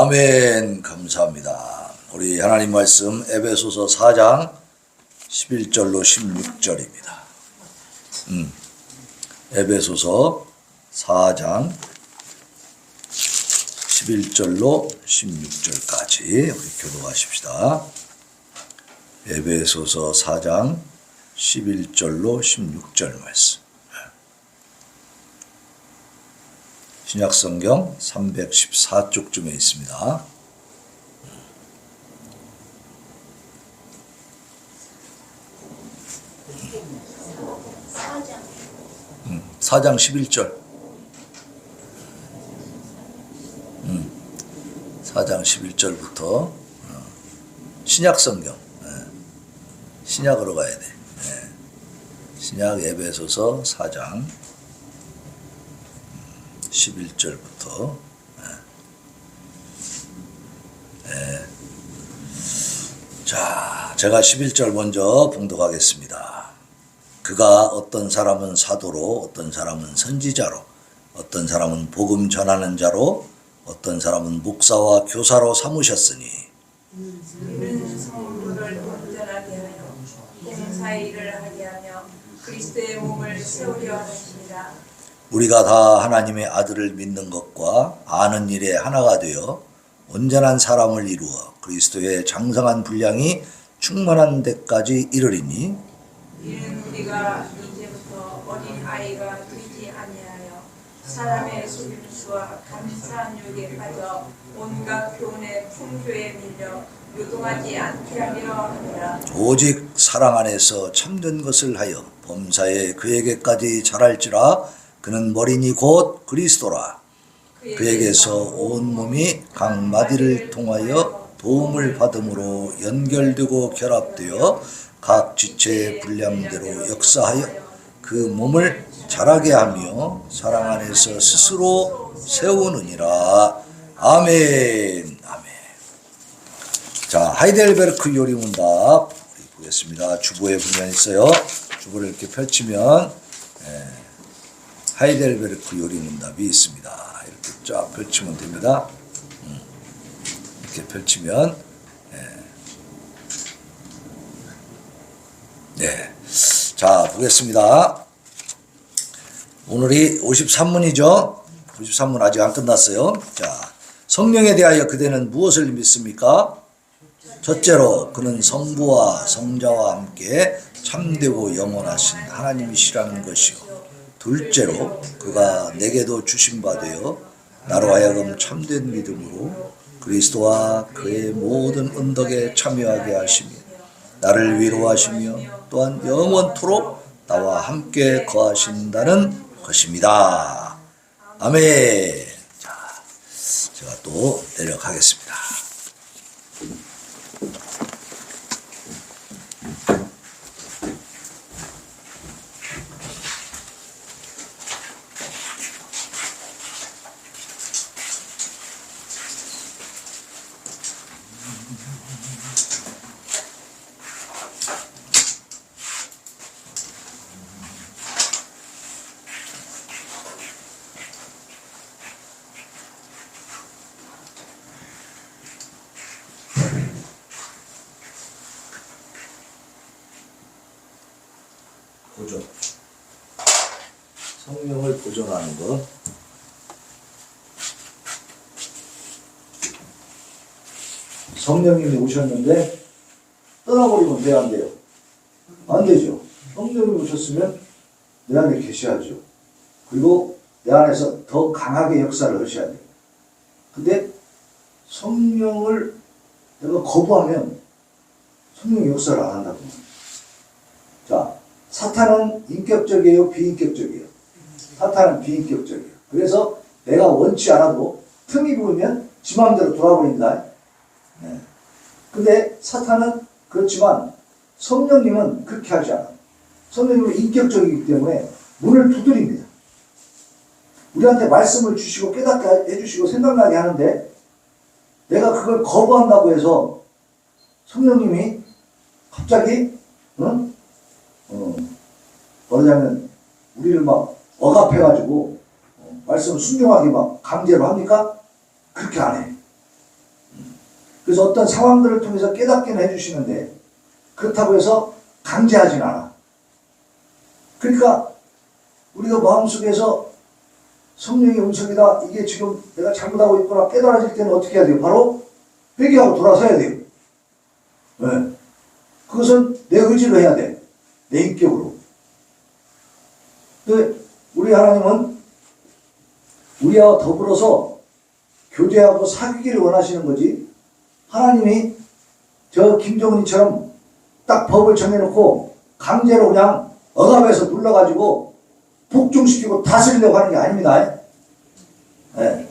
아멘. 감사합니다. 우리 하나님 말씀 에베소서 4장 11절로 16절입니다. 에베소서 4장 11절로 16절까지 우리 교독하십시다. 에베소서 4장 11절로 16절 말씀. 신약성경 314쪽쯤에 있습니다. 4장 11절. 4장 11절부터 신약성경. 신약으로 가야 돼. 신약 에베소서 4장 11절부터 자, 제가 11절 먼저 봉독하겠습니다. 그가 어떤 사람은 사도로, 어떤 사람은 선지자로, 어떤 사람은 복음 전하는 자로, 어떤 사람은 목사와 교사로 삼으셨으니 이는 성도를 온전하게 하여 봉사일을 하게 하며 그리스도의 몸을 세우려 하십니다. 우리가 다 하나님의 아들을 믿는 것과 아는 일에 하나가 되어 온전한 사람을 이루어 그리스도의 장성한 분량이 충만한 데까지 이르리니 이는 우리가 이제부터 어린 아이가 되지 아니하여 사람의 속임수와 감사한 욕에 빠져 온갖 교훈의 풍조에 밀려 요동하지 않게 하려 합니다. 오직 사랑 안에서 참된 것을 하여 범사에 그에게까지 자랄지라. 그는 머리니 곧 그리스도라. 그에게서 온 몸이 각 마디를 통하여 도움을 받음으로 연결되고 결합되어 각 지체의 분량대로 역사하여 그 몸을 자라게 하며 사랑 안에서 스스로 세우느니라. 아멘. 아멘. 자, 하이델베르크 요리문답 보겠습니다. 주보에 보면 있어요. 주보를 이렇게 펼치면 하이델베르크 요리문답이 있습니다. 이렇게 쫙 펼치면 됩니다. 이렇게 펼치면 자, 보겠습니다. 오늘이 53문이죠. 53문 아직 안 끝났어요. 자, 성령에 대하여 그대는 무엇을 믿습니까? 첫째로 그는 성부와 성자와 함께 참되고 영원하신 하나님이시라는 것이요. 둘째로 그가 내게도 주신 바 되어 나로 하여금 참된 믿음으로 그리스도와 그의 모든 은덕에 참여하게 하시며 나를 위로하시며 또한 영원토록 나와 함께 거하신다는 것입니다. 아멘. 자, 제가 또 내려가겠습니다. 보존. 성령을 보존하는 것. 성령님이 오셨는데 떠나버리면 돼, 안 돼요? 안 되죠. 성령이 오셨으면 내 안에 계셔야죠. 그리고 내 안에서 더 강하게 역사를 하셔야 돼요. 근데 성령을 내가 거부하면 성령이 역사를 안 한다고. 자, 사탄은 인격적이에요, 비인격적이에요? 사탄은 비인격적이에요. 그래서 내가 원치 않아도 틈이 보이면 지 마음대로 돌아버린다. 근데 사탄은 그렇지만 성령님은 그렇게 하지 않아요. 성령님은 인격적이기 때문에 문을 두드립니다. 우리한테 말씀을 주시고 깨닫게 해주시고 생각나게 하는데 내가 그걸 거부한다고 해서 성령님이 갑자기 뭐냐면 우리를 막 억압해가지고 말씀을 순종하게 막 강제로 합니까? 그렇게 안 해. 그래서 어떤 상황들을 통해서 깨닫기는 해주시는데 그렇다고 해서 강제하진 않아. 그러니까 우리가 마음속에서 성령의 음성이다, 이게 지금 내가 잘못하고 있구나 깨달아질 때는 어떻게 해야 돼요? 바로 회개하고 돌아서야 돼요. 네. 그것은 내 의지로 해야 돼. 내 인격으로. 근데 우리 하나님은 우리와 더불어서 교제하고 사귀기를 원하시는 거지, 하나님이 저 김정은이처럼 딱 법을 정해놓고 강제로 그냥 억압해서 눌러가지고 복종시키고 다스리려고 하는 게 아닙니다. 네.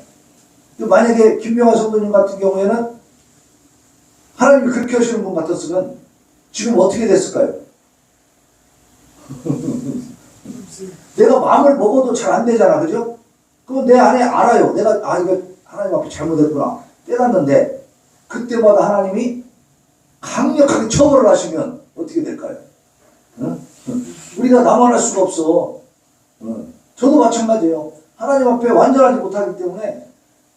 만약에 김명화 성도님 같은 경우에는 하나님이 그렇게 하시는 분 같았으면 지금 어떻게 됐을까요? 내가 마음을 먹어도 잘 안 되잖아, 그죠? 그건 내 안에 알아요. 내가 이거 하나님 앞에 잘못했구나 깨닫는데, 그때마다 하나님이 강력하게 처벌을 하시면 어떻게 될까요? 응? 우리가 남아날 수가 없어. 저도 마찬가지예요. 하나님 앞에 완전하지 못하기 때문에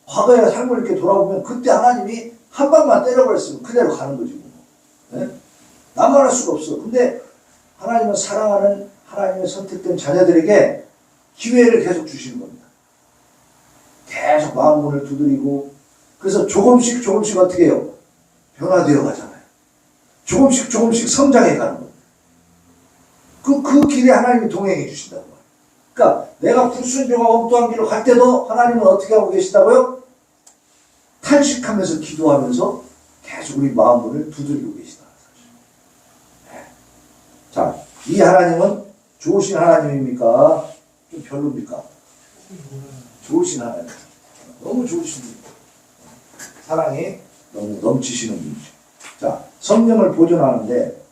과거의 삶을 이렇게 돌아보면 그때 하나님이 한 방만 때려버렸으면 그대로 가는 거지. 네? 남아날 수가 없어. 근데 하나님은 사랑하는 하나님의 선택된 자녀들에게 기회를 계속 주시는 겁니다. 계속 마음 문을 두드리고, 그래서 조금씩 어떻게 해요? 변화되어 가잖아요. 조금씩 성장해 가는 겁니다. 그 길에 하나님이 동행해 주신다고 말이에요. 그러니까 내가 불순종하고 엉뚱한 길로 갈 때도 하나님은 어떻게 하고 계시다고요? 탄식하면서 기도하면서 계속 우리 마음 문을 두드리고 계시다. 네. 자, 이 하나님은 좋으신 하나님입니까? 좀 별로입니까? 좋으신 하나님. 너무 좋으신 분이에요. 사랑이 너무 넘치시는 분이죠. 자, 성령을 보존하는데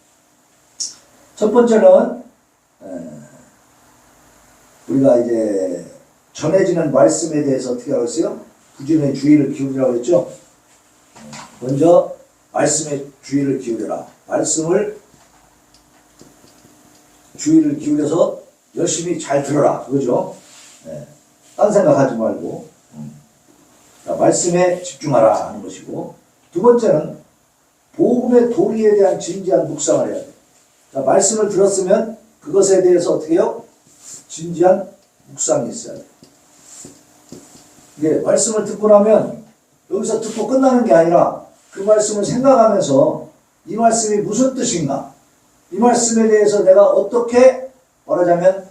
첫 번째는 우리가 이제 전해지는 말씀에 대해서 어떻게 하고 있어요? 부지런히 주의를 기울이라고 했죠. 먼저 말씀에 주의를 기울여라. 말씀을 주의를 기울여서 열심히 잘 들어라. 그거죠. 네. 딴 생각하지 말고 자, 말씀에 집중하라 하는 것이고, 두 번째는 복음의 도리에 대한 진지한 묵상을 해야 돼. 자, 말씀을 들었으면 그것에 대해서 어떻게 해요? 진지한 묵상이 있어야 돼. 이게 말씀을 듣고 나면 여기서 듣고 끝나는 게 아니라 그 말씀을 생각하면서 이 말씀이 무슨 뜻인가, 이 말씀에 대해서 내가 어떻게 말하자면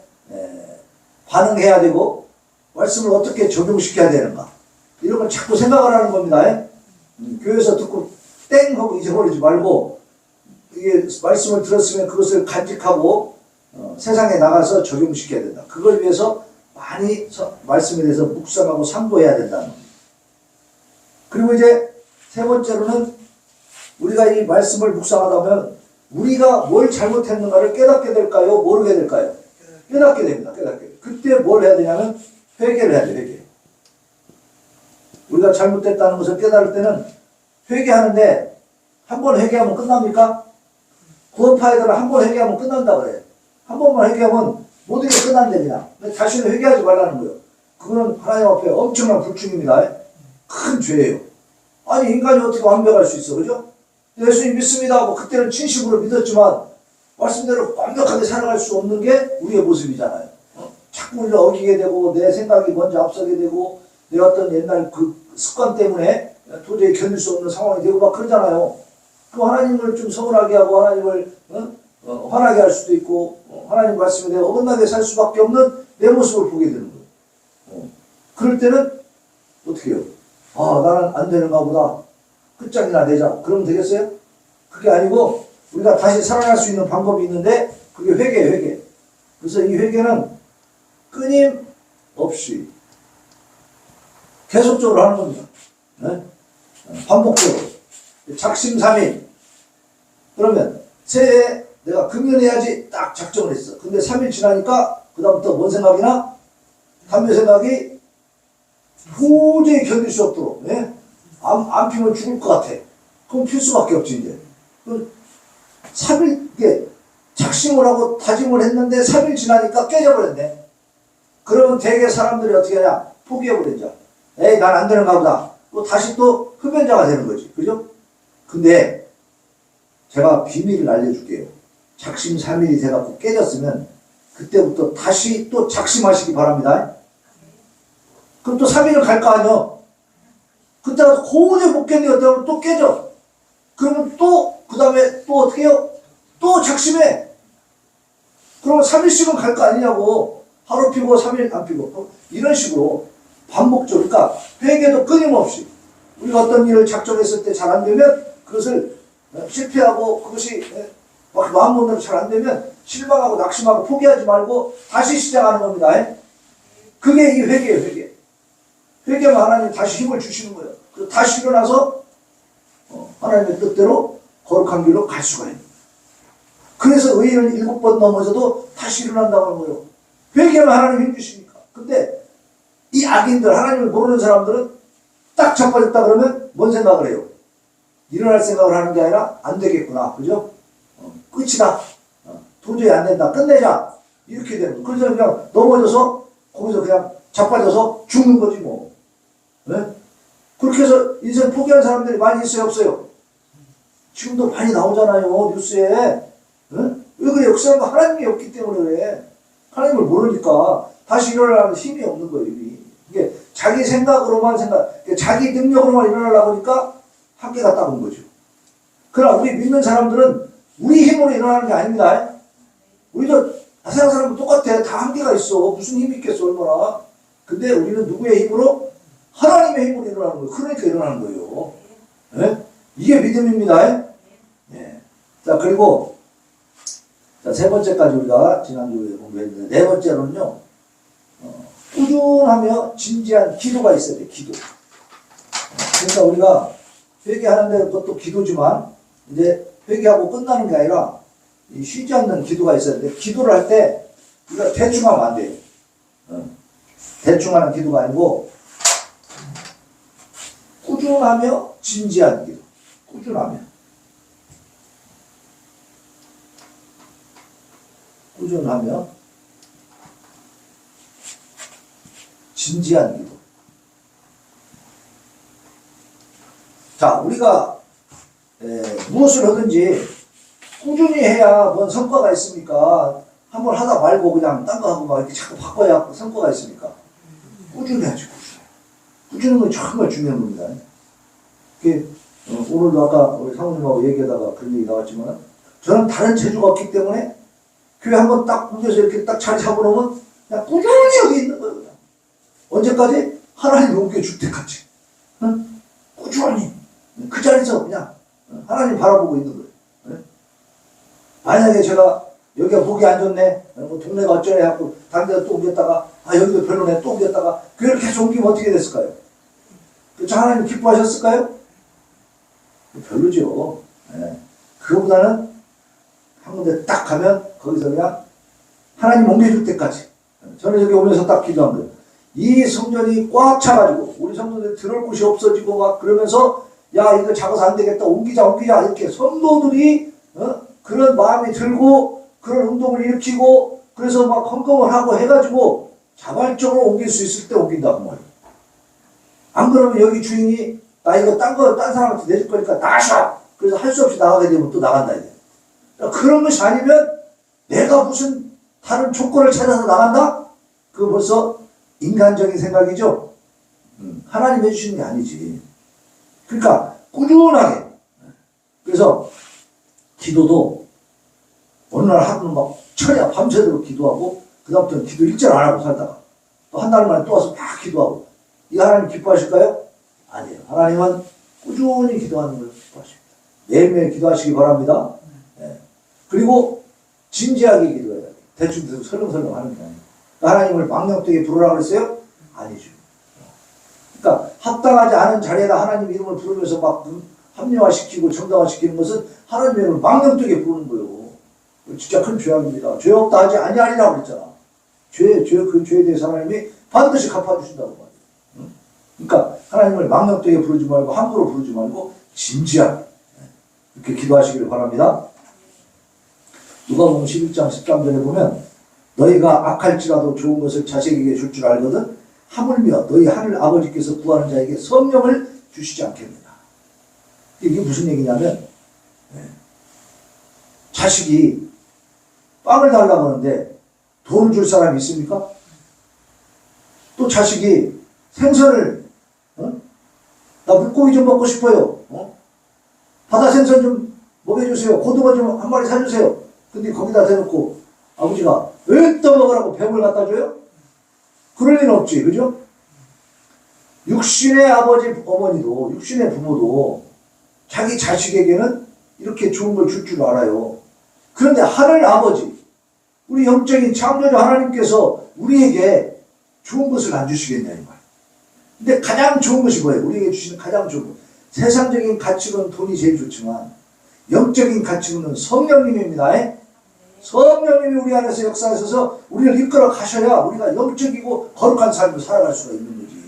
반응해야 되고 말씀을 어떻게 적용시켜야 되는가, 이런 걸 자꾸 생각을 하는 겁니다. 교회에서 듣고 땡 하고 잊어버리지 말고, 이게 말씀을 들었으면 그것을 간직하고 세상에 나가서 적용시켜야 된다. 그걸 위해서 많이 말씀에 대해서 묵상하고 상고해야 된다는 겁니다. 그리고 이제 세 번째로는 우리가 이 말씀을 묵상하다 보면 우리가 뭘 잘못했는가를 깨닫게 될까요? 모르게 될까요? 깨닫게 됩니다. 깨닫게. 그때 뭘 해야 되냐면 회개를 해야 돼요. 회개. 우리가 잘못됐다는 것을 깨달을 때는 회개하는데, 한 번 회개하면 끝납니까? 구원파이들은 한 번 회개하면 끝난다 그래요. 한 번만 회개하면 모든 게 끝난대 그냥. 다시는 회개하지 말라는 거예요. 그거는 하나님 앞에 엄청난 불충입니다. 큰 죄예요. 아니, 인간이 어떻게 완벽할 수 있어, 그죠? 예수님 믿습니다 하고 그때는 진심으로 믿었지만 말씀대로 완벽하게 살아갈 수 없는 게 우리의 모습이잖아요. 자꾸 우리가 어기게 되고 내 생각이 먼저 앞서게 되고 내 어떤 옛날 그 습관 때문에 도저히 견딜 수 없는 상황이 되고 막 그러잖아요. 그 하나님을 좀 서운하게 하고 하나님을 화나게 할 수도 있고 하나님 말씀에 내가 어긋나게 살 수밖에 없는 내 모습을 보게 되는 거예요. 그럴 때는 어떻게 해요? 나는 안 되는가 보다. 끝장이나 내자. 그러면 되겠어요? 그게 아니고 우리가 다시 살아날 수 있는 방법이 있는데 그게 회개예요. 회개. 그래서 이 회개는 끊임없이 계속적으로 하는 겁니다. 네? 반복적으로. 작심삼일. 그러면 새해에 내가 금연해야지 딱 작정을 했어. 근데 3일 지나니까 그 다음부터 뭔 생각이나? 담배 생각이 도저히 견딜 수 없도록. 네? 안 피면 죽을 것 같아. 그럼 필 수밖에 없지 이제. 3일 이게 작심을 하고 다짐을 했는데 3일 지나니까 깨져버렸네. 그러면 대개 사람들이 어떻게 하냐? 포기해버리죠. 에이, 난 안 되는가 보다. 또 다시 또 흡연자가 되는 거지. 그죠? 근데 제가 비밀을 알려줄게요. 작심삼일이 돼갖고 깨졌으면 그때부터 다시 또 작심하시기 바랍니다. 그럼 또 3일을 갈 거 아니요. 그때가 고온에 못 견디었다면 또 깨져. 그러면 또 그 다음에 또 어떻게 해요? 또 작심해. 그러면 3일씩은 갈 거 아니냐고. 하루 피고 3일 안 피고. 이런 식으로 반복적으로. 그러니까 회개도 끊임없이 우리가 어떤 일을 작정했을 때 잘 안 되면 그것을 실패하고 그것이 막 마음먹는 잘 안 되면 실망하고 낙심하고 포기하지 말고 다시 시작하는 겁니다. 그게 이 회개예요. 회개. 회개하면 하나님 다시 힘을 주시는 거예요. 그래서 다시 일어나서 하나님의 뜻대로 거룩한 길로 갈 수가 있는 거예요. 그래서 의인은 7번 넘어져도 다시 일어난다고 하는 거예요. 회개하면 하나님 힘 주시니까. 근데 이 악인들, 하나님을 모르는 사람들은 딱 자빠졌다 그러면 뭔 생각을 해요? 일어날 생각을 하는 게 아니라 안 되겠구나. 그죠? 끝이다. 도저히 안 된다. 끝내자. 이렇게 되는 거예요. 그래서 그냥 넘어져서 거기서 그냥 자빠져서 죽는 거지 뭐. 네? 그렇게 해서 인생 포기한 사람들이 많이 있어요, 없어요? 지금도 많이 나오잖아요, 뉴스에. 네? 왜 그래요? 그 사람은 하나님이 없기 때문에 그래. 하나님을 모르니까 다시 일어나는 힘이 없는 거예요, 이미. 이게 자기 생각으로만 자기 능력으로만 일어나려고 하니까 한계가 딱 온 거죠. 그러나 우리 믿는 사람들은 우리 힘으로 일어나는 게 아닙니다. 우리도 세상 사람은 똑같아. 다 한계가 있어. 무슨 힘이 있겠어, 얼마나. 근데 우리는 누구의 힘으로? 하나님의 힘으로 일어나는 거예요. 그러니까 일어나는 거예요. 네? 이게 믿음입니다. 네. 자, 그리고 자, 세 번째까지 우리가 지난주에 공부했는데, 네 번째로는요, 꾸준하며 진지한 기도가 있어야 돼, 기도. 그러니까 우리가 회개하는데 그것도 기도지만, 이제 회개하고 끝나는 게 아니라, 쉬지 않는 기도가 있어야 돼. 기도를 할 때, 우리가 대충 하면 안 돼요. 대충 하는 기도가 아니고, 꾸준하며 진지한 기도. 꾸준하며. 꾸준하며 진지한 기도. 자, 우리가 무엇을 하든지 꾸준히 해야 뭔 성과가 있습니까? 한번 하다 말고 그냥 딴 거 하고 막 이렇게 자꾸 바꿔야 성과가 있습니까? 꾸준해야지, 꾸준한 건 정말 중요한 겁니다. 오늘도 아까 우리 사모님하고 얘기하다가 그런 얘기 나왔지만, 저는 다른 재주가 없기 때문에 교회 한번 딱 문제에서 이렇게 딱 자리 잡아놓으면 그냥 꾸준히 여기 있는 거예요. 그냥. 언제까지? 하나님 옮겨줄 때까지. 응? 꾸준히. 그 자리에서 그냥 하나님 바라보고 있는 거예요. 응? 만약에 제가 여기가 보기 안 좋네, 뭐 동네가 어쩌네 하고 다른 데가 또 옮겼다가, 아 여기도 별로네 또 옮겼다가, 교회를 계속 옮기면 어떻게 됐을까요? 그렇죠? 하나님 기뻐하셨을까요? 별로죠. 네. 그거보다는 한 군데 딱 가면 거기서 그냥 하나님 옮겨줄 때까지. 저는 여기 오면서 딱 기도한 거예요. 이 성전이 꽉 차가지고 우리 성도들이 들어올 곳이 없어지고 막 그러면서, 야 이거 작아서 안 되겠다, 옮기자 이렇게 성도들이 그런 마음이 들고 그런 운동을 일으키고, 그래서 막 헌금을 하고 해가지고 자발적으로 옮길 수 있을 때 옮긴다고 말이에요. 안 그러면 여기 주인이 나 이거 딴 사람한테 내줄 거니까 나가셔. 그래서 할 수 없이 나가게 되면 또 나간다 이제. 그런 것이 아니면 내가 무슨 다른 조건을 찾아서 나간다? 그거 벌써 인간적인 생각이죠. 하나님 해주시는 게 아니지. 그러니까 꾸준하게. 그래서 기도도 어느 날 하루는 막 철야 밤새도록 기도하고, 그 다음부터는 기도 일절 안 하고 살다가 또 한 달 만에 또 와서 막 기도하고. 이 하나님 기뻐하실까요? 아니에요. 하나님은 꾸준히 기도하는 걸 기뻐하십니다. 매일매일 기도하시기 바랍니다. 네. 그리고 진지하게 기도해야 돼요. 대충 설렁설렁 하는 게 아니에요. 하나님을 망령되게 부르라고 그랬어요? 아니죠. 그러니까 합당하지 않은 자리에다 하나님 이름을 부르면서 막 합리화시키고 정당화시키는 것은 하나님 이름을 망령되게 부르는 거예요. 진짜 큰 죄악입니다. 죄 없다 하지 아니하리라고 그랬잖아. 그 죄에 대해서 하나님이 반드시 갚아주신다고 말이에요. 그러니까 하나님을 망령되게 부르지 말고 함부로 부르지 말고 진지하게 이렇게 기도하시기를 바랍니다. 누가복음 11장 13절에 보면, 너희가 악할지라도 좋은 것을 자식에게 줄 줄 알거든 하물며 너희 하늘 아버지께서 구하는 자에게 성령을 주시지 않겠느냐. 이게 무슨 얘기냐면 자식이 빵을 달라고 하는데 돈을 줄 사람이 있습니까? 또 자식이 생선을 나 물고기 좀 먹고 싶어요. 바다 생선 좀 먹여주세요. 고등어 좀 한 마리 사주세요. 근데 거기다 대놓고 아버지가 왜 떠먹으라고 뱀을 갖다 줘요? 그럴 리는 없지. 그죠? 육신의 아버지 어머니도 육신의 부모도 자기 자식에게는 이렇게 좋은 걸 줄 줄 알아요. 그런데 하늘 아버지 우리 영적인 창조주 하나님께서 우리에게 좋은 것을 안 주시겠냐 이 말. 근데 가장 좋은 것이 뭐예요? 우리에게 주시는 가장 좋은 것. 세상적인 가치로는 돈이 제일 좋지만 영적인 가치로는 성령님입니다. 성령님이 우리 안에서 역사하셔서 우리를 이끌어 가셔야 우리가 영적이고 거룩한 삶을 살아갈 수가 있는 거지.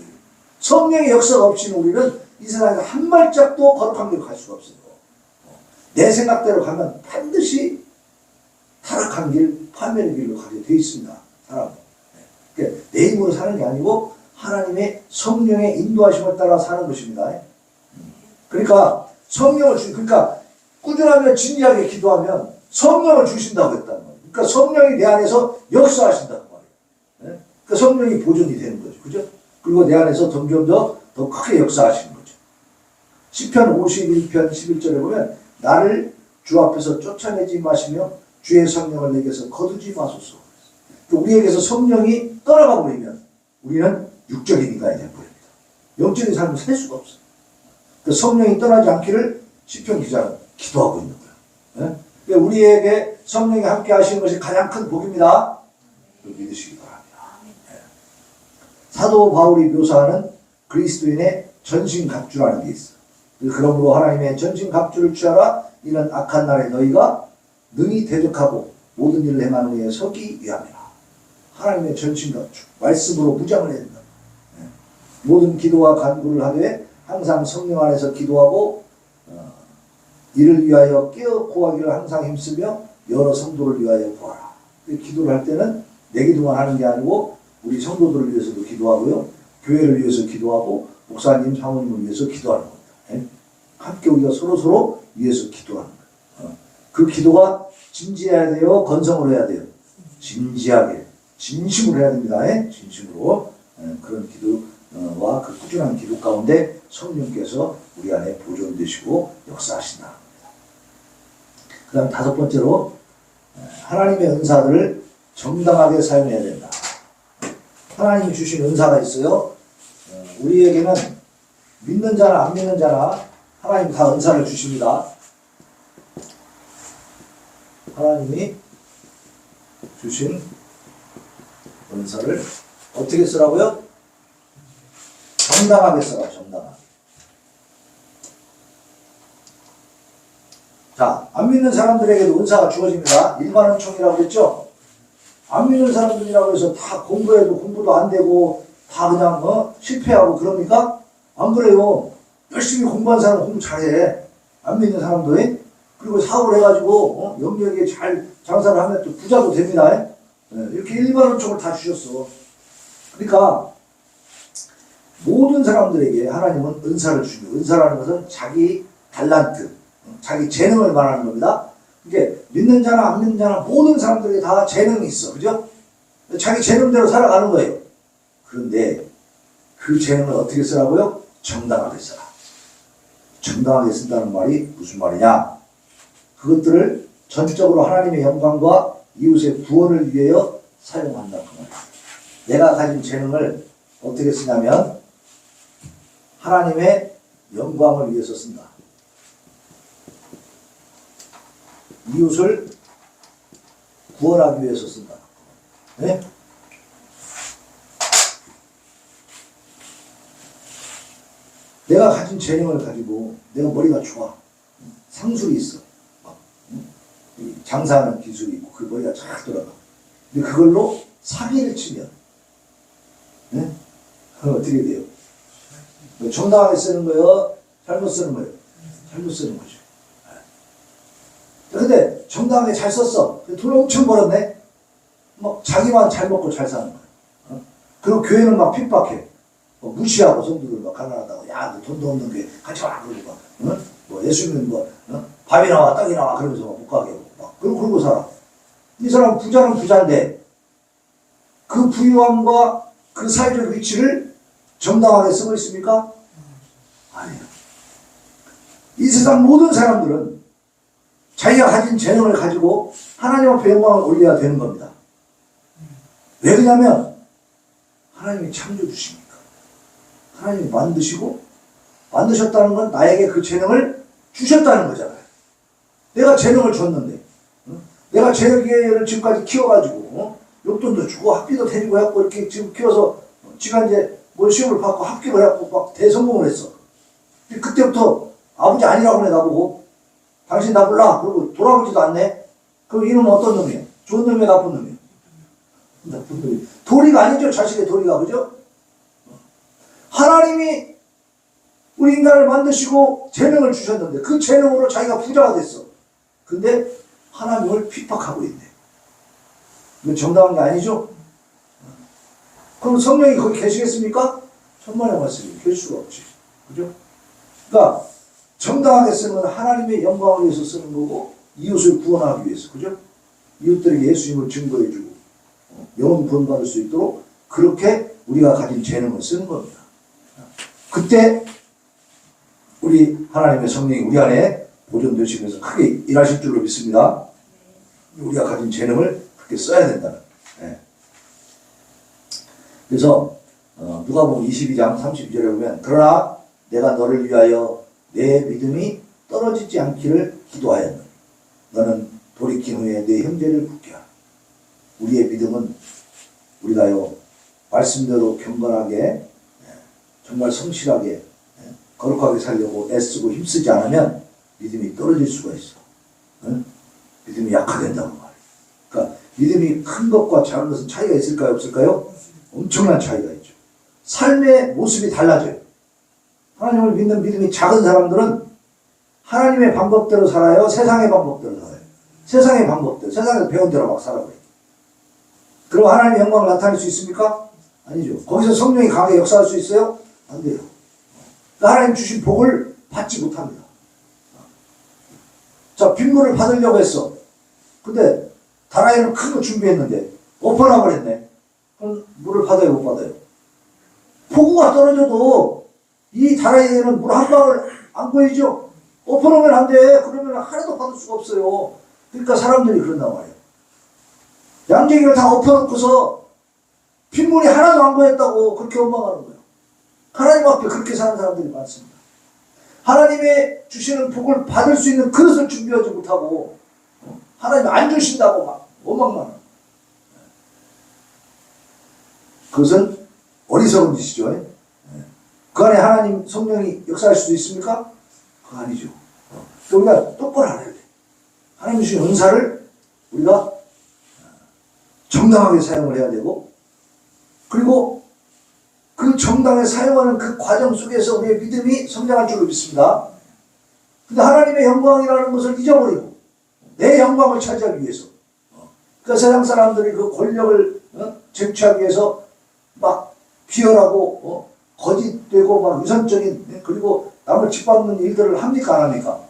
성령의 역사가 없이는 우리는 이 세상에 한 발짝도 거룩한 길로 갈 수가 없어요. 내 생각대로 가면 반드시 타락한 길, 파멸의 길로 가게 돼 있습니다. 사람. 그러니까 내 힘으로 사는 게 아니고 하나님의 성령의 인도하심을 따라 사는 것입니다. 그러니까 성령을 그러니까 꾸준하면 진지하게 기도하면 성령을 주신다고 했단 말이에요. 그러니까 성령이 내 안에서 역사하신다고 말이에요. 그러니까 성령이 보존이 되는 거죠. 그죠? 그리고 내 안에서 점점 더 크게 역사하시는 거죠. 시편 51편 11절에 보면 나를 주 앞에서 쫓아내지 마시며 주의 성령을 내게서 거두지 마소서. 우리에게서 성령이 떠나가 버리면 우리는 육적인 인간이 되어버립니다. 영적인 삶을 살 수가 없어요. 그 성령이 떠나지 않기를 시편 기자는 기도하고 있는 거예요. 그러니까 우리에게 성령이 함께 하시는 것이 가장 큰 복입니다. 믿으시기 바랍니다. 사도 바울이 묘사하는 그리스도인의 전신갑주라는 게 있어요. 그러므로 하나님의 전신갑주를 취하라. 이는 악한 날에 너희가 능히 대적하고 모든 일을 행하는 후에 서기 위함이라. 하나님의 전신갑주 말씀으로 무장을 해야 된다. 모든 기도와 간구를 하되 항상 성령 안에서 기도하고 이를 위하여 깨어 구하기를 항상 힘쓰며 여러 성도를 위하여 구하라. 기도를 할 때는 내 기도만 하는 게 아니고 우리 성도들을 위해서도 기도하고요. 교회를 위해서 기도하고 목사님, 사모님을 위해서 기도하는 겁니다. 함께 우리가 서로 위해서 기도하는 거예요. 그 기도가 진지해야 돼요? 건성으로 해야 돼요? 진지하게, 진심으로 해야 됩니다. 진심으로. 그런 기도와 그 꾸준한 기도 가운데 성령께서 우리 안에 보존되시고 역사하신다는 겁니다. 그 다음 다섯 번째로 하나님의 은사들을 정당하게 사용해야 된다. 하나님이 주신 은사가 있어요. 우리에게는 믿는 자나 안 믿는 자나 하나님 다 은사를 주십니다. 하나님이 주신 은사를 어떻게 쓰라고요? 정당하게 써라. 정당하게. 자, 안 믿는 사람들에게도 은사가 주어집니다. 일반 은총이라고 했죠? 안 믿는 사람들이라고 해서 다 공부해도 공부도 안 되고 다 그냥 실패하고 그럽니까? 안 그래요. 열심히 공부한 사람은 공부 잘해. 안 믿는 사람도 그리고 사업을 해가지고 영리하게 잘 장사를 하면 또 부자도 됩니다. 이렇게 일반 은총을 다 주셨어. 그러니까 모든 사람들에게 하나님은 은사를 주십니다. 은사라는 것은 자기 달란트, 자기 재능을 말하는 겁니다. 이게 믿는 자나 안 믿는 자나 모든 사람들에게 다 재능이 있어. 그죠? 자기 재능대로 살아가는 거예요. 그런데 그 재능을 어떻게 쓰라고요? 정당하게 쓰라. 정당하게 쓴다는 말이 무슨 말이냐? 그것들을 전적으로 하나님의 영광과 이웃의 구원을 위하여 사용한다. 그 말이에요. 내가 가진 재능을 어떻게 쓰냐면 하나님의 영광을 위해서 쓴다. 이웃을 구원하기 위해서 쓴다. 네? 내가 가진 재능을 가지고 내가 머리가 좋아. 상술이 있어. 장사하는 기술이 있고 그 머리가 잘 돌아가. 근데 그걸로 사기를 치면 네? 어떻게 돼요? 정당하게 쓰는 거예요? 잘못 쓰는 거예요? 잘못 쓰는 거죠. 근데 정당하게 잘 썼어. 돈 엄청 벌었네. 뭐 자기만 잘 먹고 잘 사는 거야. 그리고 교회는 막 핍박해. 무시하고 성도들 막 가난하다고. 야, 너 돈도 없는 게 같이 와. 그러고 막. 뭐 예수님은 뭐 밥이 나와 떡이 나와 그러면서 못 가게 하고 막 그러고 살아. 이 사람 부자는 부자인데 그 부유함과 그 사회적 위치를 정당하게 쓰고 있습니까? 아니에요. 이 세상 모든 사람들은 자기가 가진 재능을 가지고 하나님 앞에 영광을 올려야 되는 겁니다. 왜 그러냐면 하나님이 창조주시니까. 하나님이 만드셨다는 건 나에게 그 재능을 주셨다는 거잖아요. 내가 재능을 줬는데 내가 재능을 지금까지 키워가지고 용돈도 주고 학비도 데리고 해갖고 이렇게 지금 키워서 지가 이제 뭐 시험을 받고 합격을 해갖고 막 대성공을 했어. 그때부터 아버지 아니라고 그래 나보고. 당신 나 몰라. 그러고 돌아보지도 않네. 그럼 이놈은 어떤 놈이야? 좋은 놈이야 나쁜 놈이야? 나쁜 놈이야. 도리가 아니죠. 자식의 도리가. 그죠? 하나님이 우리 인간을 만드시고 재능을 주셨는데 그 재능으로 자기가 부자가 됐어. 근데 하나님을 핍박하고 있네. 이건 정당한 게 아니죠? 그럼 성령이 거기 계시겠습니까? 천만의 말씀이 계실 수가 없지. 그죠? 그러니까 정당하게 쓰는 건 하나님의 영광을 위해서 쓰는 거고 이웃을 구원하기 위해서. 그죠? 이웃들에게 예수님을 증거해주고 영혼 구원받을 수 있도록 그렇게 우리가 가진 재능을 쓰는 겁니다. 그때 우리 하나님의 성령이 우리 안에 보존되시면서 크게 일하실 줄로 믿습니다. 우리가 가진 재능을 그렇게 써야 된다는. 네. 그래서 누가복음 22장 32절에 보면 그러나 내가 너를 위하여 내 믿음이 떨어지지 않기를 기도하였노니 너는 돌이킨 후에 내 형제를 붙게 하라. 우리의 믿음은 우리가요 말씀대로 경건하게 정말 성실하게 거룩하게 살려고 애쓰고 힘쓰지 않으면 믿음이 떨어질 수가 있어. 응? 믿음이 약화된다고 말이야. 그러니까 믿음이 큰 것과 작은 것은 차이가 있을까요? 없을까요? 엄청난 차이가 있죠. 삶의 모습이 달라져요. 하나님을 믿는 믿음이 작은 사람들은 하나님의 방법대로 살아요? 세상의 방법대로 살아요? 세상의 방법대로, 세상에서 배운 대로 막 살아버려요. 그럼 하나님의 영광을 나타낼 수 있습니까? 아니죠. 거기서 성령이 강하게 역사할 수 있어요? 안 돼요. 하나님 주신 복을 받지 못합니다. 자, 빗물을 받으려고 했어. 근데 다라이는 큰 거 준비했는데 엎어나 버렸네. 그럼 물을 받아요, 못 받아요? 폭우가 떨어져도 이 다라이에는 물 한 방울 안 보이죠? 엎어놓으면 안 돼. 그러면 하나도 받을 수가 없어요. 그러니까 사람들이 그런단 말이에요. 양재기를 다 엎어놓고서 빗물이 하나도 안 보였다고 그렇게 원망하는 거예요. 하나님 앞에 그렇게 사는 사람들이 많습니다. 하나님의 주시는 복을 받을 수 있는 그릇을 준비하지 못하고 하나님 안 주신다고 막 원망만 하는. 그것은 어리석은 짓이죠. 그 안에 하나님 성령이 역사할 수도 있습니까? 그거 아니죠. 우리가 똑바로 알아야 돼. 하나님 주신 은사를 우리가 정당하게 사용을 해야 되고, 그리고 그 정당하게 사용하는 그 과정 속에서 우리의 믿음이 성장할 줄로 믿습니다. 근데 하나님의 영광이라는 것을 잊어버리고 내 영광을 차지하기 위해서, 그러니까 세상 사람들이 그 권력을 쟁취하기 위해서 막 비열하고 거짓되고 막 위선적인, 그리고 남을 짓밟는 일들을 합니까 안 합니까?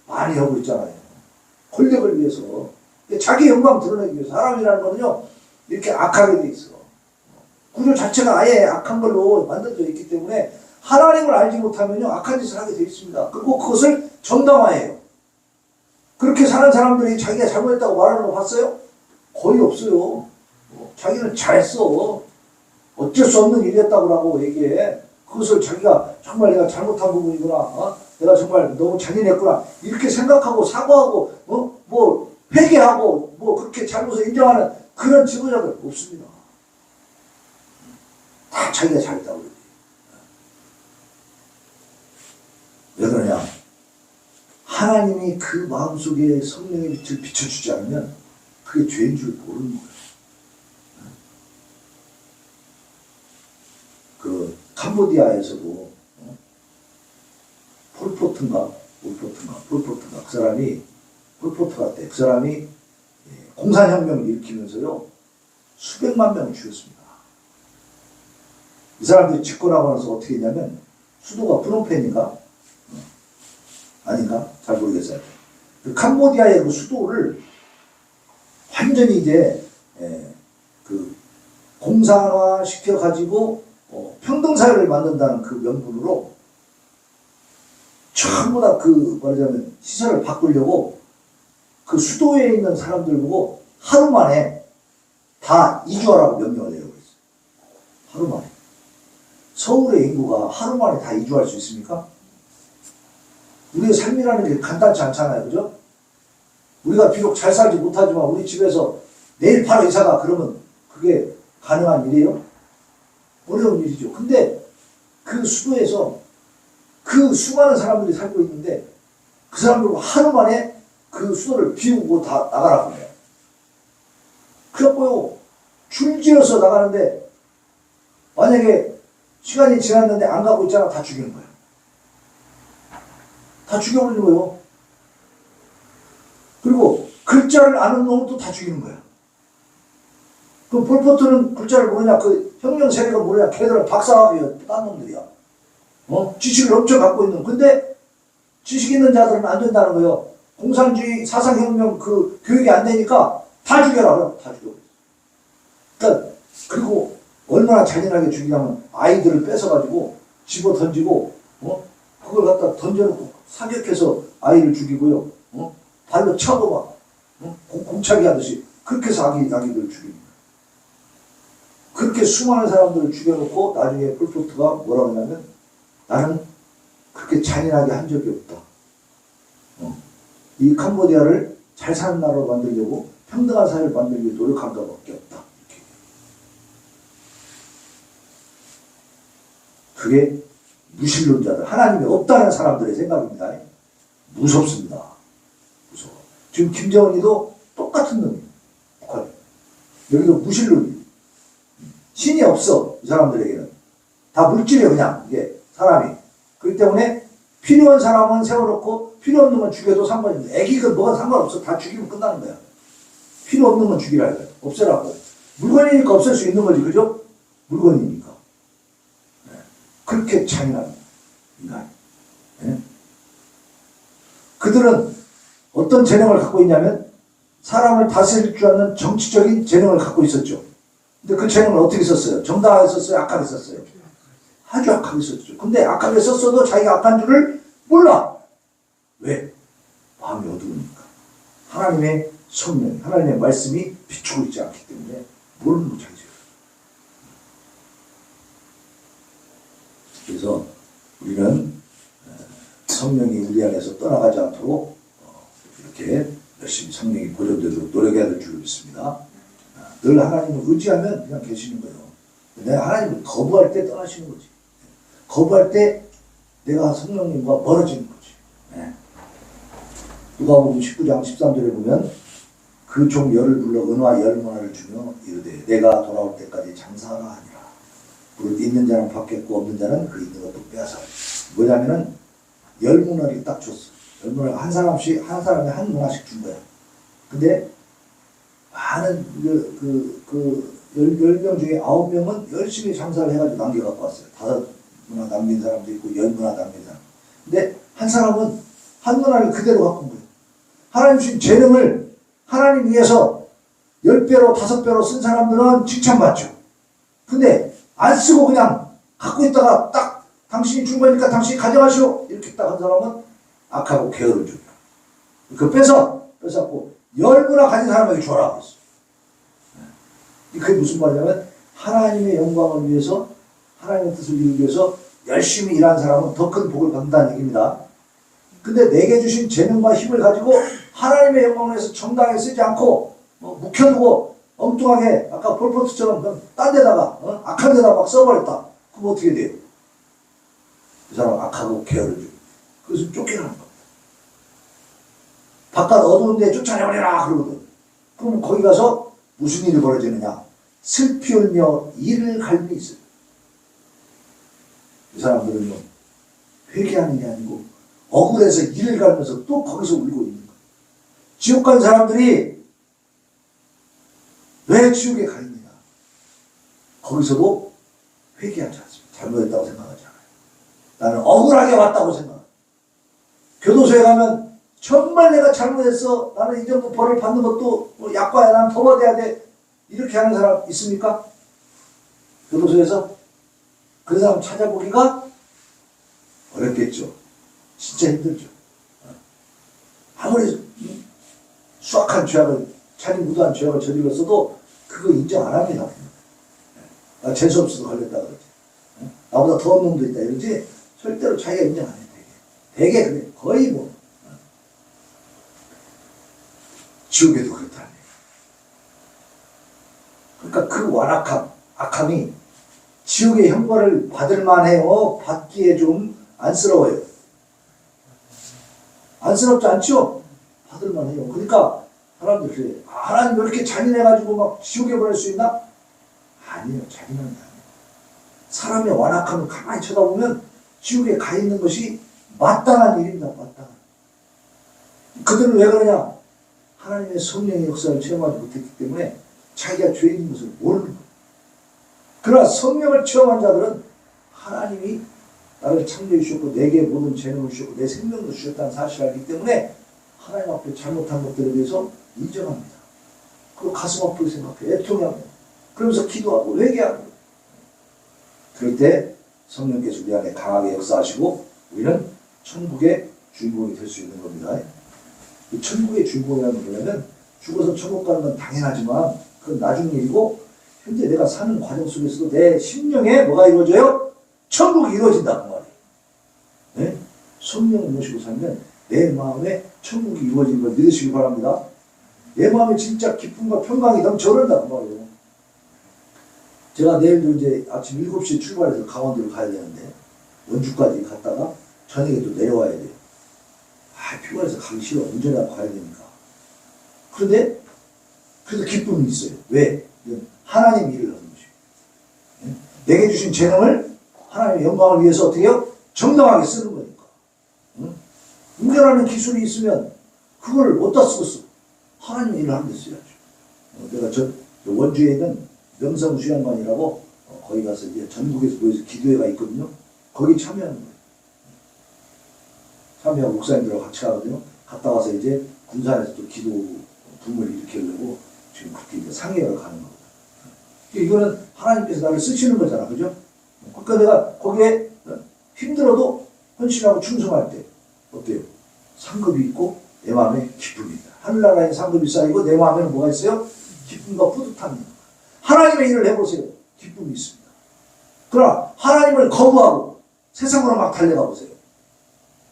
많이 하고 있잖아요. 권력을 위해서, 자기 영광 드러내기 위해서. 사람이라는 거는요 이렇게 악하게 돼 있어. 구조 자체가 아예 악한 걸로 만들어져 있기 때문에 하나님을 알지 못하면요 악한 짓을 하게 돼 있습니다. 그리고 그것을 정당화해요. 그렇게 사는 사람들이 자기가 잘못했다고 말하는 거 봤어요? 거의 없어요. 자기는 잘했어. 어쩔 수 없는 일이었다고 얘기해. 그것을 자기가 정말 내가 잘못한 부분이구나, 내가 정말 너무 잔인했구나 이렇게 생각하고 사과하고 뭐 회개하고 뭐 그렇게 잘못을 인정하는 그런 지도자들 없습니다. 다 자기가 잘했다고 그러지. 왜 그러냐? 하나님이 그 마음속에 성령의 빛을 비춰주지 않으면 그게 죄인 줄 모르는 거예요. 그 캄보디아에서도 폴포트인가 그 사람이 폴포트 같대. 그 사람이 공산혁명을 일으키면서요 수백만 명을 죽였습니다. 이 사람들이 집권하고 나서 어떻게 했냐면 수도가 프놈펜인가 아닌가? 잘 모르겠어요. 그 캄보디아의 그 수도를 완전히 이제 그 공산화 시켜가지고 평등사회를 만든다는 그 명분으로 전부 다 그 말하자면 시설을 바꾸려고 그 수도에 있는 사람들 보고 하루 만에 다 이주하라고 명령을 내려고 했어요. 하루 만에. 서울의 인구가 하루 만에 다 이주할 수 있습니까? 우리의 삶이라는 게 간단치 않잖아요. 그죠? 우리가 비록 잘 살지 못하지만 우리 집에서 내일 바로 이사가 그러면 그게 가능한 일이에요? 어려운 일이죠. 근데 그 수도에서 그 수많은 사람들이 살고 있는데 그 사람들은 하루 만에 그 수도를 비우고 다 나가라고 해요. 그래갖고요, 줄지어서 나가는데 만약에 시간이 지났는데 안 가고 있잖아. 다 죽이는 거예요. 다 죽여버리는 거예요. 그리고 글자를 아는 놈은 또 다 죽이는 거야. 그 폴포트는 글자를 모르냐, 그 혁명 세력은 모르냐, 걔들은 박사학위야, 딴 놈들이야. 지식을 엄청 갖고 있는. 근데 지식 있는 자들은 안 된다는 거예요. 공산주의 사상혁명 그 교육이 안 되니까 다 죽여라. 다 죽여. 그러니까 그리고 얼마나 잔인하게 죽이냐면 아이들을 뺏어가지고 집어 던지고 그걸 갖다 던져놓고 사격해서 아이를 죽이고요. 발로 차고 막 공차기 하듯이 그렇게 해서 아기들을 죽입니다. 그렇게 수많은 사람들을 죽여놓고 나중에 폴포트가 뭐라고 하냐면 나는 그렇게 잔인하게 한 적이 없다. 이 캄보디아를 잘 사는 나라로 만들려고 평등한 사회를 만들기 위해 노력한 것밖에 없다. 이렇게. 그게 무신론자들, 하나님이 없다는 사람들의 생각입니다. 무섭습니다. 무서워. 지금 김정은이도 똑같은 놈이에요. 북한에. 여기도 무신론이에요. 신이 없어. 이 사람들에게는. 다 물질이에요. 그냥 이게 사람이. 그렇기 때문에 필요한 사람은 세워놓고 필요 없는 건 죽여도 상관없는데 애기가 뭐가 상관없어. 다 죽이면 끝나는 거야. 필요 없는 건 죽이라 이거야. 없애라고. 물건이니까 없앨 수 있는 거지. 그죠? 물건이니까. 네. 그렇게 잔인한 인간. 네. 그들은 어떤 재능을 갖고 있냐면 사람을 다스릴 줄 아는 정치적인 재능을 갖고 있었죠. 근데 그 재능을 어떻게 썼어요? 정당하게 썼어요? 악하게 썼어요? 아주 악하게 썼죠. 근데 악하게 썼어도 자기가 악한 줄을 몰라. 왜? 마음이 어두우니까. 하나님의 성령, 하나님의 말씀이 비추고 있지 않기 때문에 모르는 거 자기죠. 그래서 우리는 성령이 우리 안에서 떠나가지 않도록 이렇게 열심히 성령이 보존되도록 노력해야 될 줄 믿습니다. 늘 하나님을 의지하면 그냥 계시는 거예요. 내가 하나님을 거부할 때 떠나시는 거지. 거부할 때 내가 성령님과 멀어지는 거지. 네. 누가복음 19장 13절에 보면 그 종 열을 불러 은화 열 문화를 주며 이르되 내가 돌아올 때까지 장사하라 하니라. 그리고 있는 자는 받겠고 없는 자는 그 있는 것도 빼앗아. 뭐냐면은 열 문화를 딱 줬어. 열 문화 한 사람씩 한 사람에 한 문화씩 준 거야. 근데 많은 열 명 중에 9명은 열심히 장사를 해가지고 남겨갖고 왔어요. 5문화 남긴 사람도 있고 10문화 남긴 사람. 근데 한 사람은 한 문화를 그대로 갖고 온 거예요. 하나님 주신 재능을 하나님 위해서 10배로 5배로 쓴 사람들은 칭찬받죠. 근데 안 쓰고 그냥 갖고 있다가 딱 당신이 준 거니까 당신이 가져가시오 이렇게 딱 한 사람은 악하고 게으른 쪽이야. 그 뺏어갖고 10문화 가진 사람에게 줘라 그랬어. 그게 무슨 말이냐면 하나님의 영광을 위해서 하나님의 뜻을 이루기 위해서 열심히 일한 사람은 더 큰 복을 받는다는 얘기입니다. 근데 내게 주신 재능과 힘을 가지고 하나님의 영광을 위해서 정당하게 쓰지 않고 묵혀두고 엉뚱하게 아까 폴포트처럼 딴 데다가 악한 데다가 막 써버렸다. 그럼 어떻게 돼요? 그 사람 악하고 게으르죠. 그래서 쫓겨나는 겁니다. 바깥 어두운 데 쫓아내버려라 그러거든. 그럼 거기 가서 무슨 일이 벌어지느냐? 슬피 울며 이를 갈미 있어요. 이 사람들은요, 회개하는 게 아니고 억울해서 이를 갈면서 또 거기서 울고 있는 거예요. 지옥 간 사람들이 왜 지옥에 가 있느냐? 거기서도 회개하지 않습니다. 잘못했다고 생각하지 않아요. 나는 억울하게 왔다고 생각해요. 교도소에 가면 정말 내가 잘못했어. 나는 이 정도 벌을 받는 것도 뭐 약과야. 난 더 받아야 돼. 이렇게 하는 사람 있습니까? 교도소에서? 그 사람 찾아보기가 어렵겠죠. 진짜 힘들죠. 아무리 수악한 죄악을, 잔인무도한 죄악을 저질렀어도 그거 인정 안 합니다. 나 재수없어서 걸렸다 그러지. 나보다 더한 놈도 있다 이러지. 절대로 자기가 인정 안 해. 되게 그래. 거의 뭐. 지옥에도 그렇다네. 그러니까 그 완악함, 악함이 지옥의 형벌을 받을 만해요. 받기에 좀 안쓰러워요. 안쓰럽지 않죠? 받을 만해요. 그러니까 사람들 그래. 하나님 왜 이렇게 잔인해가지고 막 지옥에 보낼 수 있나? 아니에요. 잔인한 게 아니에요. 사람의 완악함을 가만히 쳐다보면 지옥에 가 있는 것이 마땅한 일입니다. 마땅한. 그들은 왜 그러냐? 하나님의 성령의 역사를 체험하지 못했기 때문에 자기가 죄인인 것을 모르는 거예요. 그러나 성령을 체험한 자들은 하나님이 나를 창조해 주셨고 내게 모든 재능을 주셨고 내 생명도 주셨다는 사실을 알기 때문에 하나님 앞에 잘못한 것들에 대해서 인정합니다. 그리고 가슴 아프게 생각해 애통하고 그러면서 기도하고 회개하고 그럴 때 성령께서 우리 안에 강하게 역사하시고 우리는 천국의 주인공이 될 수 있는 겁니다. 이 천국의 주인공이라는 게 뭐냐면 죽어서 천국 가는 건 당연하지만 그건 나중 일이고 현재 내가 사는 과정 속에서도 내 심령에 뭐가 이루어져요? 천국이 이루어진다 그 말이에요. 네? 성령을 모시고 살면 내 마음에 천국이 이루어지는 걸 믿으시기 바랍니다. 내 마음에 진짜 기쁨과 평강이 넘쳐흐른다 그 말이에요. 제가 내일도 이제 아침 7시에 출발해서 강원도를 가야 되는데 원주까지 갔다가 저녁에 또 내려와야 돼요. 피곤해서 가기 싫어. 운전하고 가야 되니까. 그런데 그래서 기쁨이 있어요. 왜? 하나님 일을 하는 것이에요. 내게 주신 재능을 하나님의 영광을 위해서 어떻게 해요? 정당하게 쓰는 거니까. 운전하는 기술이 있으면 그걸 어디다 쓰겠어? 하나님의 일을 하는 데 써야죠. 내가 저 원주에 있는 명성수양관이라고 거기 가서 이제 전국에서 모여서 기도회가 있거든요. 거기 참여하는 거예요. 참여하고 목사님들하고 같이 가거든요. 갔다 와서 이제 군산에서 또 기도 부문을 일으키려고 지금 그렇게 이제 상회를 가는 거거든요. 이거는 하나님께서 나를 쓰시는 거잖아. 그죠? 그러니까 내가 거기에 힘들어도 헌신하고 충성할 때 어때요? 상급이 있고 내 마음에 기쁨이 있다. 하늘나라에 상급이 쌓이고 내 마음에는 뭐가 있어요? 기쁨과 뿌듯함이 있다. 하나님의 일을 해보세요. 기쁨이 있습니다. 그러나 하나님을 거부하고 세상으로 막 달려가 보세요.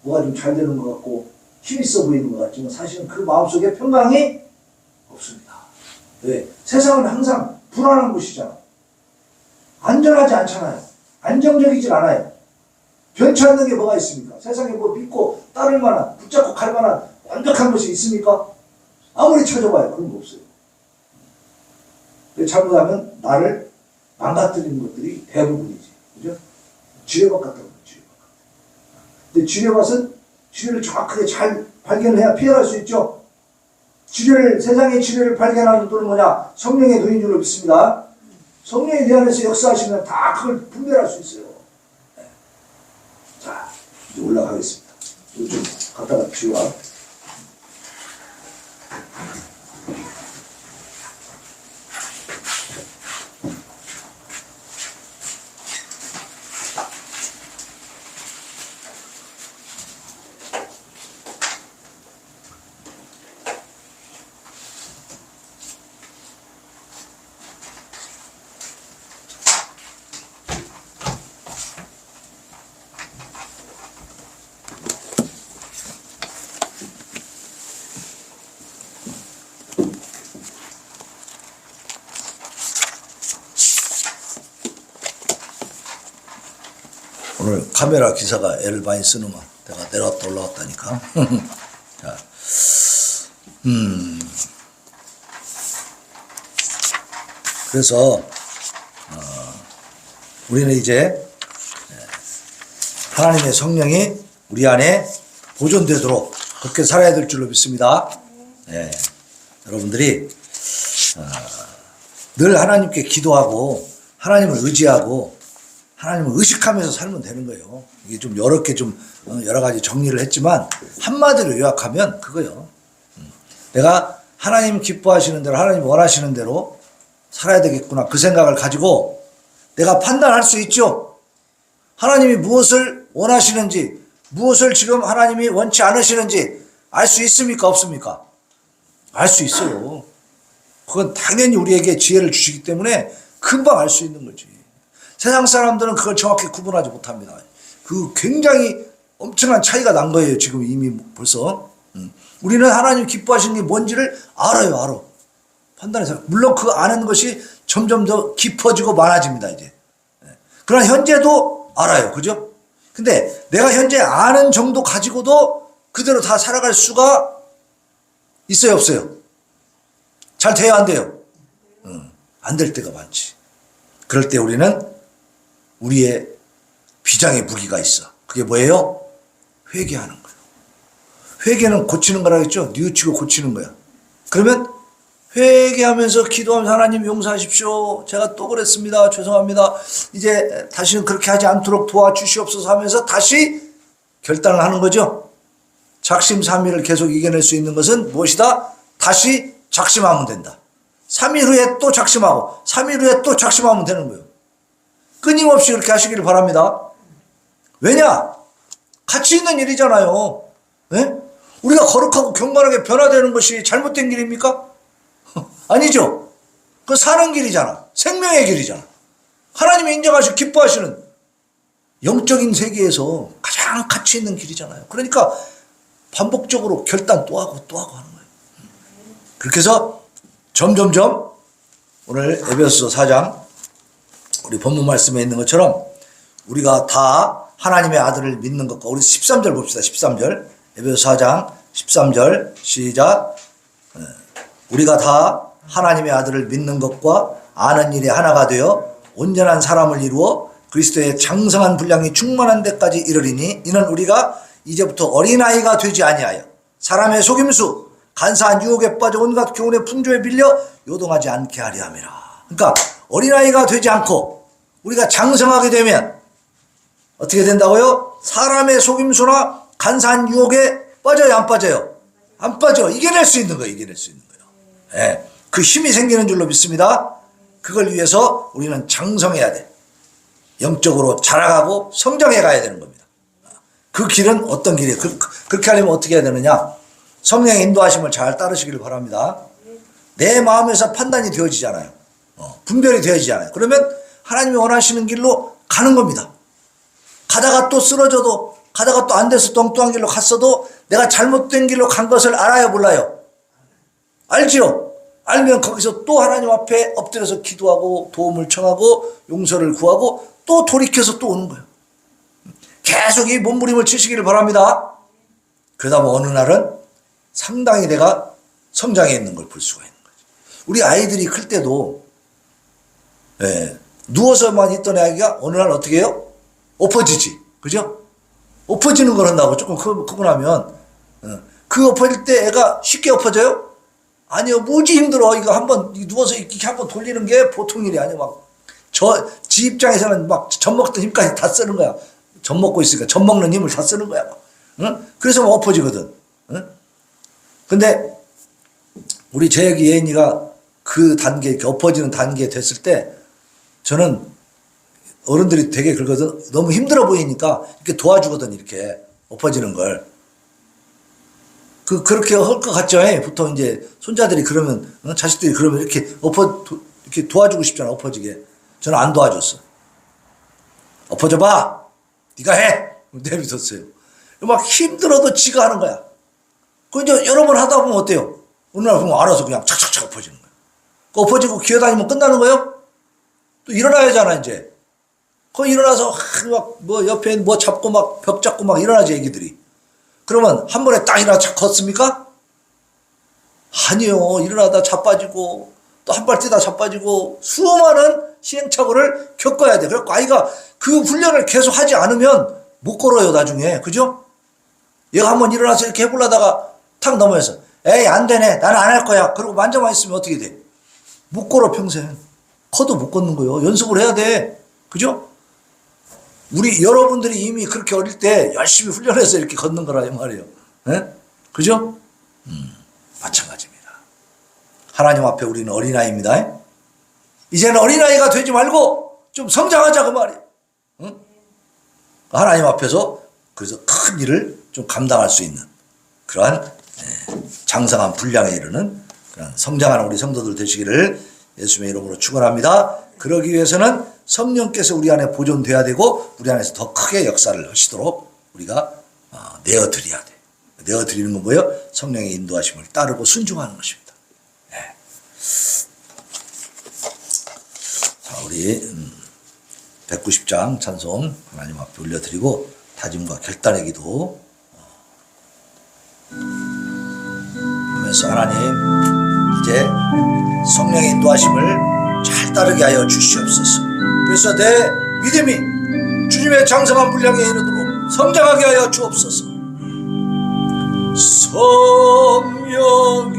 뭐가 좀 잘 되는 것 같고 힘있어 보이는 것 같지만 사실은 그 마음속에 평강이 없습니다. 왜? 세상은 항상 불안한 곳이잖아. 안전하지 않잖아요. 안정적이질 않아요. 변치 않는 게 뭐가 있습니까? 세상에 뭐 믿고 따를 만한, 붙잡고 갈 만한 완벽한 것이 있습니까? 아무리 찾아봐요. 그런 거 없어요. 잘못하면 나를 망가뜨리는 것들이 대부분이지. 그죠? 지뢰밭 같다고 그래요. 지뢰밭. 근데 지뢰밭은 지뢰를 정확하게 잘 발견해야 피해갈 수 있죠. 세상의 지뢰를 발견하는 분은 뭐냐? 성령의 도인 줄로 믿습니다. 성령이 내 안에서 역사하시면 다 그걸 분별할 수 있어요. 네. 자, 이제 올라가겠습니다. 이거 좀 갖다가 지워라. 오늘 카메라 기사가 애를 많이 쓰는만 내가 내려왔다 올라왔다니까. 자, 그래서 우리는 이제 하나님의 성령이 우리 안에 보존되도록 그렇게 살아야 될 줄로 믿습니다. 네. 여러분들이 늘 하나님께 기도하고 하나님을 의지하고 하나님을 의식하면서 살면 되는 거예요. 이게 좀 여러 개 좀 여러 가지 정리를 했지만 한마디로 요약하면 그거요. 내가 하나님 기뻐하시는 대로 하나님 원하시는 대로 살아야 되겠구나 그 생각을 가지고 내가 판단할 수 있죠. 하나님이 무엇을 원하시는지 무엇을 지금 하나님이 원치 않으시는지 알 수 있습니까 없습니까? 알 수 있어요. 그건 당연히 우리에게 지혜를 주시기 때문에 금방 알 수 있는 거지. 세상 사람들은 그걸 정확히 구분하지 못합니다. 그 굉장히 엄청난 차이가 난 거예요. 지금 이미 벌써. 우리는 하나님 기뻐하시는 게 뭔지를 알아요. 판단해서. 물론 그 아는 것이 점점 더 깊어지고 많아집니다. 이제. 그러나 현재도 알아요. 그죠? 근데 내가 현재 아는 정도 가지고도 그대로 다 살아갈 수가 있어요 없어요? 잘 돼요 안 돼요? 안 될 때가 많지. 그럴 때 우리는 우리의 비장의 무기가 있어. 그게 뭐예요? 회개하는 거예요. 회개는 고치는 거라겠죠? 뉘우치고 고치는 거야. 그러면 회개하면서 기도하면서 하나님 용서하십시오. 제가 또 그랬습니다. 죄송합니다. 이제 다시는 그렇게 하지 않도록 도와주시옵소서 하면서 다시 결단을 하는 거죠. 작심삼일을 계속 이겨낼 수 있는 것은 무엇이다? 다시 작심하면 된다. 3일 후에 또 작심하고 3일 후에 또 작심하면 되는 거예요. 끊임없이 그렇게 하시기를 바랍니다. 왜냐? 가치 있는 일이잖아요. 네? 우리가 거룩하고 경건하게 변화되는 것이 잘못된 길입니까? 아니죠. 그 사는 길이잖아. 생명의 길이잖아. 하나님이 인정하시고 기뻐하시는 영적인 세계에서 가장 가치 있는 길이잖아요. 그러니까 반복적으로 결단 또 하고 또 하고 하는 거예요. 그렇게 해서 점점점 오늘 에베소서 4장 우리 본문 말씀에 있는 것처럼 우리가 다 하나님의 아들을 믿는 것과 우리 13절 봅시다. 13절 에베소서 4장 13절 시작. 우리가 다 하나님의 아들을 믿는 것과 아는 일에 하나가 되어 온전한 사람을 이루어 그리스도의 장성한 분량이 충만한 데까지 이르리니 이는 우리가 이제부터 어린아이가 되지 아니하여 사람의 속임수 간사한 유혹에 빠져 온갖 교훈의 풍조에 빌려 요동하지 않게 하려 함이라. 그러니까 어린아이가 되지 않고 우리가 장성하게 되면 어떻게 된다고요? 사람의 속임수나 간사한 유혹에 빠져요 안 빠져요? 안 빠져. 이겨낼 수 있는 거예요. 이겨낼 수 있는 거예요. 네. 그 힘이 생기는 줄로 믿습니다. 그걸 위해서 우리는 장성해야 돼. 영적으로 자라가고 성장해 가야 되는 겁니다. 그 길은 어떤 길이에요? 그렇게 하려면 어떻게 해야 되느냐? 성령의 인도하심을 잘 따르시기를 바랍니다. 내 마음에서 판단이 되어지잖아요. 분별이 되어지잖아요. 그러면 하나님이 원하시는 길로 가는 겁니다. 가다가 또 쓰러져도 가다가 또 안 돼서 뚱뚱한 길로 갔어도 내가 잘못된 길로 간 것을 알아요 몰라요? 알지요? 알면 거기서 또 하나님 앞에 엎드려서 기도하고 도움을 청하고 용서를 구하고 또 돌이켜서 또 오는 거예요. 계속 이 몸부림을 치시기를 바랍니다. 그러다 보면 어느 날은 상당히 내가 성장해 있는 걸 볼 수가 있는 거죠. 우리 아이들이 클 때도 누워서만 있던 아이가 어느 날 어떻게 해요? 엎어지지. 그죠? 엎어지는 걸 한다고 조금 크고 나면 그 엎어질 때 애가 쉽게 엎어져요? 아니요. 무지 힘들어. 이거 한번 누워서 이렇게 한번 돌리는 게 보통 일이 아니에요. 막 지 입장에서는 막 젖 먹던 힘까지 다 쓰는 거야. 젖 먹고 있으니까 젖 먹는 힘을 다 쓰는 거야. 막. 응? 그래서 막 엎어지거든. 응? 근데 우리 재혁이 예인이가 그 단계, 이렇게 엎어지는 단계에 됐을 때 저는 어른들이 되게 그러거든. 너무 힘들어 보이니까 이렇게 도와주거든. 이렇게 엎어지는 걸. 그렇게 할 것 같죠? 보통 이제 손자들이 그러면, 자식들이 그러면 이렇게 이렇게 도와주고 싶잖아. 엎어지게. 저는 안 도와줬어. 엎어져봐. 네가 해. 내비뒀어요. 막 힘들어도 지가 하는 거야. 그 이제 여러 번 하다 보면 어때요? 어느 날 보면 알아서 그냥 착착착 엎어지는 거야. 그 엎어지고 기어다니면 끝나는 거예요? 또 일어나야 하잖아, 이제. 그 일어나서 막 뭐 옆에 뭐 잡고 막 벽 잡고 막 일어나지, 애기들이. 그러면 한 번에 딱 일어나 착 걷습니까? 아니요. 일어나다 자빠지고 또 한 발 뛰다 자빠지고 수많은 시행착오를 겪어야 돼. 그래서 아이가 그 훈련을 계속 하지 않으면 못 걸어요, 나중에. 그죠? 얘가 한번 일어나서 이렇게 해보려다가 탁 넘어져서 에이 안 되네. 나는 안 할 거야. 그러고 만져만 있으면 어떻게 돼? 못 걸어 평생. 커도 못 걷는 거예요. 연습을 해야 돼. 그죠? 여러분들이 이미 그렇게 어릴 때 열심히 훈련해서 이렇게 걷는 거라 이 말이에요. 예? 그죠? 마찬가지입니다. 하나님 앞에 우리는 어린아이입니다. 이제는 어린아이가 되지 말고 좀 성장하자 그 말이에요. 응? 하나님 앞에서 그래서 큰 일을 좀 감당할 수 있는 그러한 장성한 분량에 이르는 그런 성장하는 우리 성도들 되시기를 예수님의 이름으로 축원합니다. 그러기 위해서는 성령께서 우리 안에 보존돼야 되고 우리 안에서 더 크게 역사를 하시도록 우리가 내어드려야 돼. 내어드리는 건 뭐예요? 성령의 인도하심을 따르고 순종하는 것입니다. 네. 자, 우리 190장 찬송 하나님 앞에 올려드리고 다짐과 결단의 기도 하면서 하나님 이제 성령의 인도하심을 잘 따르게 하여 주시옵소서. 그래서 내 믿음이 주님의 장성한 분량에 이르도록 성장하게 하여 주옵소서. 성령이여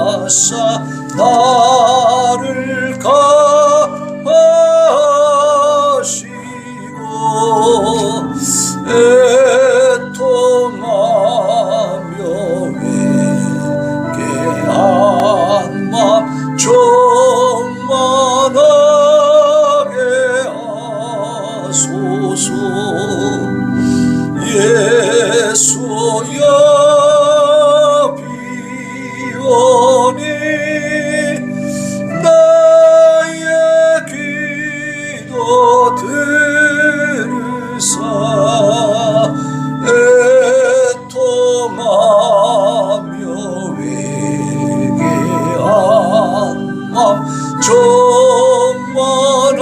가리마사 나를 가하시고 애통하며 회개한 맘 충만하게 하소서. 예수여 비오니 나의 기도 들으사 애통하며 회개한 맘 충만하게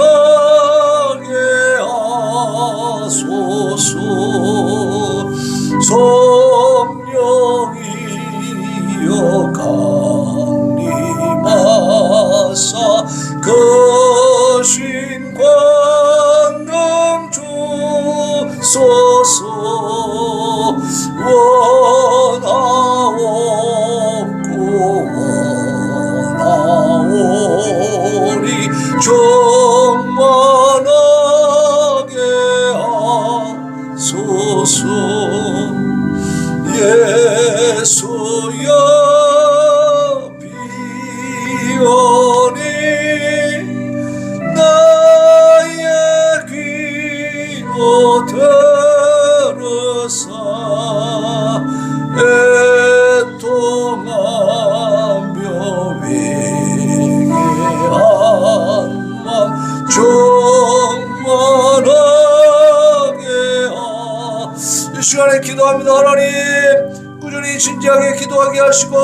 하소서. 성령이여 강림하사 거신 권능 주소서. 원하옵고 원하오니 충만하게 하소서. 예수여 비오니 나의 기도 들으사 애통하며 회개한 맘 충만하게 이 시간에 기도합니다. 하나님 꾸준히 진지하게 기도하게 하시고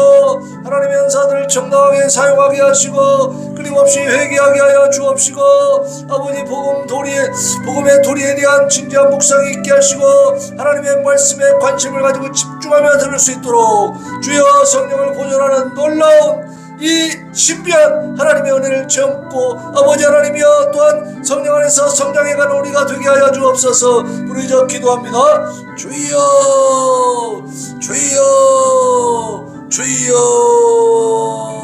하나님의 은사들을 정당하게 사용하게 하시고 끊임없이 회개하게 하여 주옵시고 아버지 복음의 도리에 대한 진지한 묵상이 있게 하시고 하나님의 말씀에 관심을 가지고 집중하며 들을 수 있도록 주여 성령을 보존하는 놀라운 이 신비한 하나님의 은혜를 체험고 아버지 하나님이여 또한 성령 안에서 성장해가는 우리가 되게 하여 주옵소서. 부르짖어 기도합니다. 주여 주여 주여.